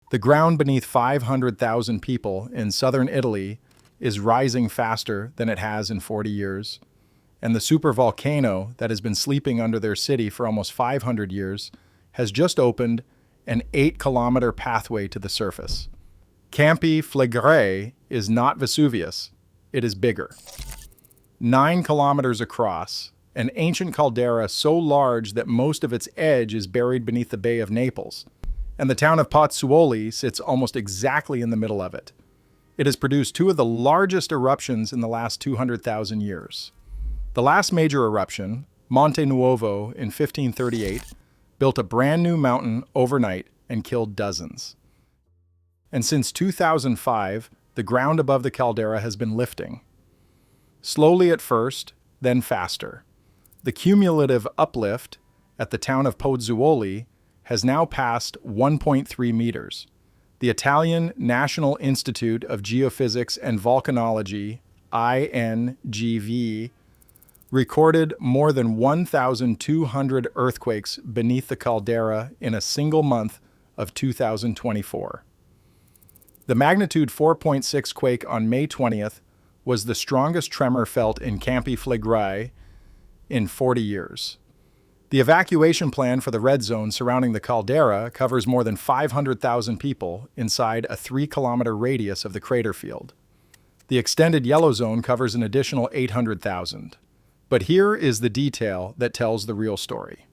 The ground beneath 500,000 people in southern Italy is rising faster than it has in 40 years, and the supervolcano that has been sleeping under their city for almost 500 years has just opened an 8-kilometer pathway to the surface. Campi Flegrei is not Vesuvius, it is bigger. 9 kilometers across, an ancient caldera so large that most of its edge is buried beneath the Bay of Naples, and the town of Pozzuoli sits almost exactly in the middle of it. It has produced two of the largest eruptions in the last 200,000 years. The last major eruption, Monte Nuovo in 1538, built a brand new mountain overnight and killed dozens. And since 2005, the ground above the caldera has been lifting. Slowly at first, then faster. The cumulative uplift at the town of Pozzuoli has now passed 1.3 meters. The Italian National Institute of Geophysics and Volcanology, INGV, recorded more than 1,200 earthquakes beneath the caldera in a single month of 2024. The magnitude 4.6 quake on May 20th was the strongest tremor felt in Campi Flegrei in 40 years. The evacuation plan for the red zone surrounding the caldera covers more than 500,000 people inside a 3-kilometer radius of the crater field. The extended yellow zone covers an additional 800,000. But here is the detail that tells the real story.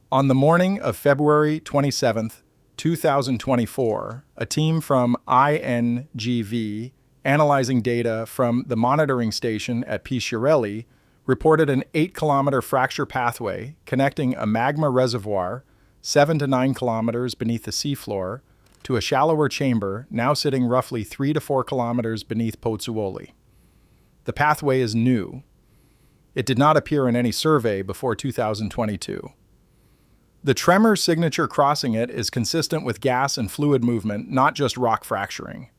On the morning of February 27, 2024, a team from INGV, analyzing data from the monitoring station at Pisciarelli, reported an 8-kilometer fracture pathway connecting a magma reservoir 7 to 9 kilometers beneath the seafloor to a shallower chamber now sitting roughly 3 to 4 kilometers beneath Pozzuoli. The pathway is new. It did not appear in any survey before 2022. The tremor signature crossing it is consistent with gas and fluid movement, not just rock fracturing.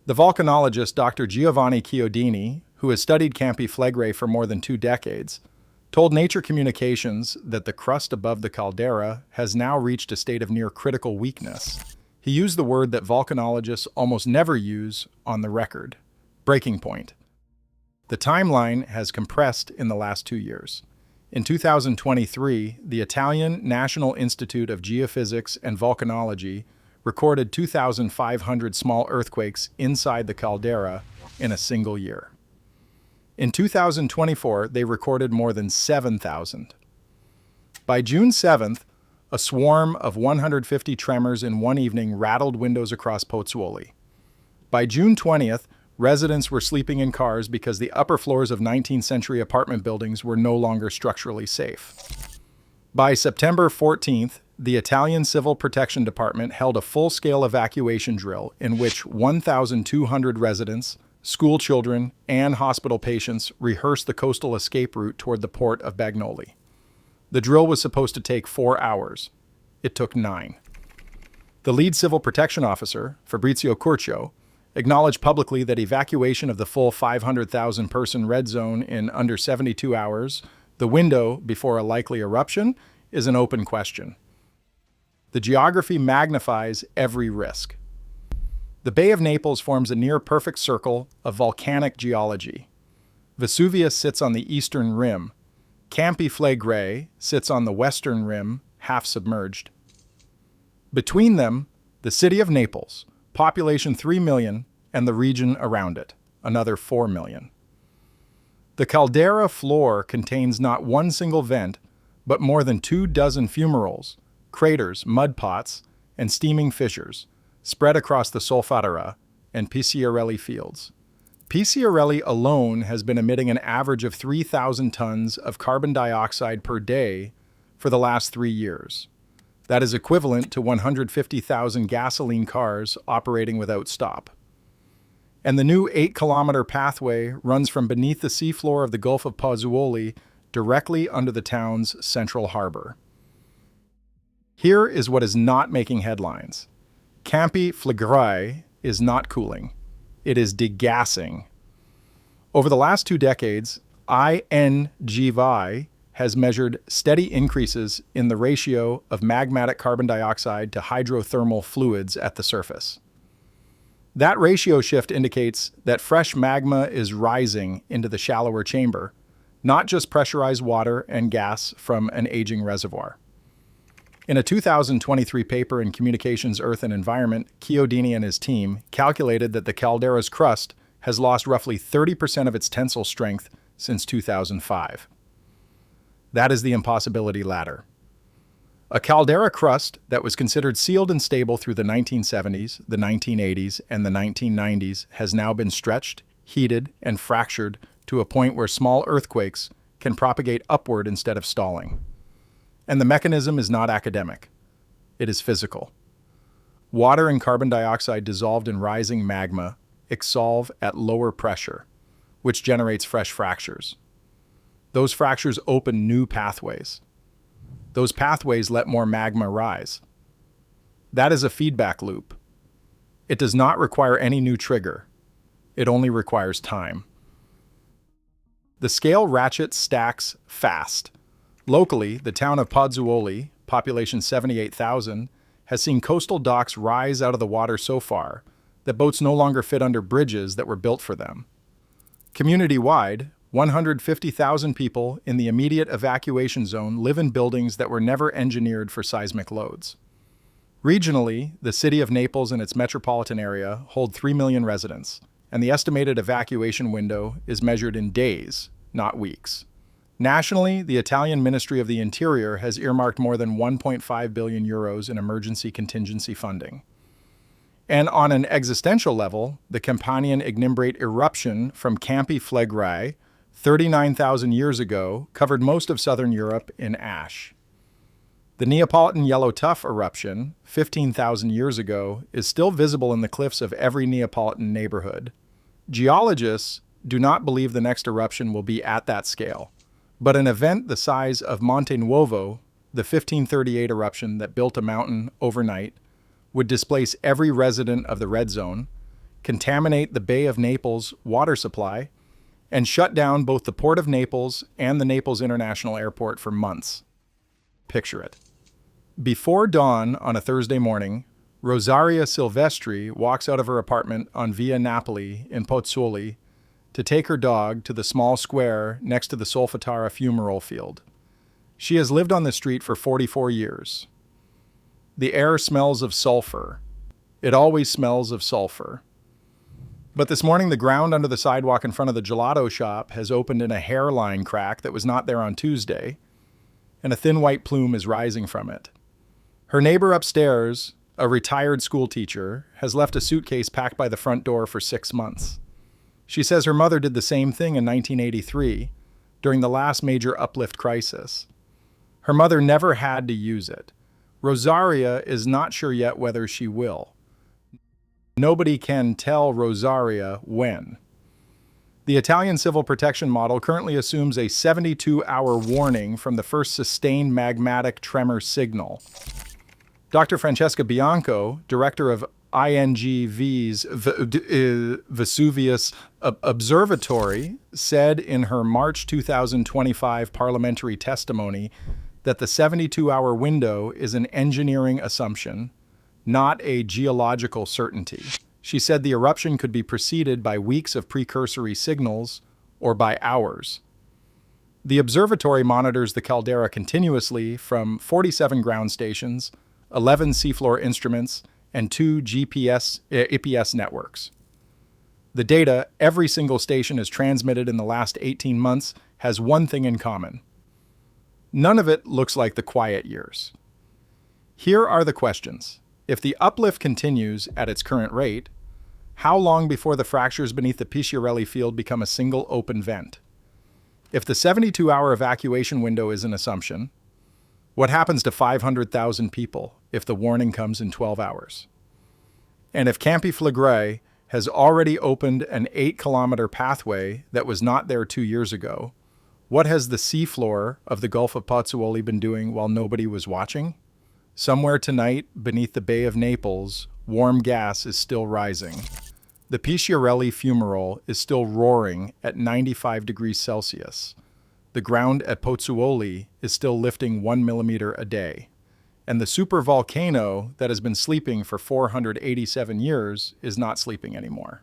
The volcanologist Dr. Giovanni Chiodini, who has studied Campi Flegrei for more than 2 decades, told Nature Communications that the crust above the caldera has now reached a state of near critical weakness. He used the word that volcanologists almost never use on the record: breaking point. The timeline has compressed in the last 2 years. In 2023, the Italian National Institute of Geophysics and Volcanology recorded 2,500 small earthquakes inside the caldera in a single year. In 2024, they recorded more than 7,000. By June 7th, a swarm of 150 tremors in one evening rattled windows across Pozzuoli. By June 20th, residents were sleeping in cars because the upper floors of 19th century apartment buildings were no longer structurally safe. By September 14th, the Italian Civil Protection Department held a full-scale evacuation drill in which 1,200 residents, school children, and hospital patients rehearsed the coastal escape route toward the port of Bagnoli. The drill was supposed to take 4 hours. It took 9. The lead civil protection officer, Fabrizio Curcio, acknowledged publicly that evacuation of the full 500,000-person red zone in under 72 hours, the window before a likely eruption, is an open question. The geography magnifies every risk. The Bay of Naples forms a near-perfect circle of volcanic geology. Vesuvius sits on the eastern rim. Campi Flegrei sits on the western rim, half submerged. Between them, the city of Naples, population 3 million, and the region around it, another 4 million. The caldera floor contains not one single vent, but more than 24 fumaroles, craters, mud pots, and steaming fissures, spread across the Solfatara and Pisciarelli fields. Pisciarelli alone has been emitting an average of 3,000 tons of carbon dioxide per day for the last 3 years. That is equivalent to 150,000 gasoline cars operating without stop. And the new 8-kilometer pathway runs from beneath the seafloor of the Gulf of Pozzuoli directly under the town's central harbor. Here is what is not making headlines. Campi Flegrei is not cooling. It is degassing. Over the last 2 decades, INGV has measured steady increases in the ratio of magmatic carbon dioxide to hydrothermal fluids at the surface. That ratio shift indicates that fresh magma is rising into the shallower chamber, not just pressurized water and gas from an aging reservoir. In a 2023 paper in Communications, Earth and Environment, Chiodini and his team calculated that the caldera's crust has lost roughly 30% of its tensile strength since 2005. That is the impossibility ladder. A caldera crust that was considered sealed and stable through the 1970s, the 1980s, and the 1990s has now been stretched, heated, and fractured to a point where small earthquakes can propagate upward instead of stalling. And the mechanism is not academic. It is physical. Water and carbon dioxide dissolved in rising magma exsolve at lower pressure, which generates fresh fractures. Those fractures open new pathways. Those pathways let more magma rise. That is a feedback loop. It does not require any new trigger. It only requires time. The scale ratchet stacks fast. Locally, the town of Pozzuoli, population 78,000, has seen coastal docks rise out of the water so far that boats no longer fit under bridges that were built for them. Community-wide, 150,000 people in the immediate evacuation zone live in buildings that were never engineered for seismic loads. Regionally, the city of Naples and its metropolitan area hold 3 million residents, and the estimated evacuation window is measured in days, not weeks. Nationally, the Italian Ministry of the Interior has earmarked more than 1.5 billion euros in emergency contingency funding. And on an existential level, the Campanian ignimbrate eruption from Campi Flegrei 39,000 years ago covered most of southern Europe in ash. The Neapolitan yellow tuff eruption 15,000 years ago is still visible in the cliffs of every Neapolitan neighborhood. Geologists do not believe the next eruption will be at that scale, but an event the size of Monte Nuovo, the 1538 eruption that built a mountain overnight, would displace every resident of the red zone, contaminate the Bay of Naples water supply, and shut down both the Port of Naples and the Naples International Airport for months. Picture it. Before dawn on a Thursday morning, Rosaria Silvestri walks out of her apartment on Via Napoli in Pozzuoli to take her dog to the small square next to the Solfatara fumarole field. She has lived on the street for 44 years. The air smells of sulfur. It always smells of sulfur. But this morning, the ground under the sidewalk in front of the gelato shop has opened in a hairline crack that was not there on Tuesday, and a thin white plume is rising from it. Her neighbor upstairs, a retired school teacher, has left a suitcase packed by the front door for 6 months. She says her mother did the same thing in 1983, during the last major uplift crisis. Her mother never had to use it. Rosaria is not sure yet whether she will. Nobody can tell Rosaria when. The Italian civil protection model currently assumes a 72-hour warning from the first sustained magmatic tremor signal. Dr. Francesca Bianco, director of INGV's Vesuvius Observatory, said in her March 2025 parliamentary testimony that the 72-hour window is an engineering assumption, not a geological certainty. She said the eruption could be preceded by weeks of precursory signals or by hours. The observatory monitors the caldera continuously from 47 ground stations, 11 seafloor instruments, and 2 EPS networks. The data every single station has transmitted in the last 18 months has one thing in common. None of it looks like the quiet years. Here are the questions. If the uplift continues at its current rate, how long before the fractures beneath the Pisciarelli field become a single open vent? If the 72-hour evacuation window is an assumption, what happens to 500,000 people if the warning comes in 12 hours? And if Campi Flegrei has already opened an 8-kilometer pathway that was not there 2 years ago, what has the seafloor of the Gulf of Pozzuoli been doing while nobody was watching? Somewhere tonight, beneath the Bay of Naples, warm gas is still rising. The Pisciarelli fumarole is still roaring at 95 degrees Celsius. the ground at Pozzuoli is still lifting 1 millimeter a day, and the supervolcano that has been sleeping for 487 years is not sleeping anymore.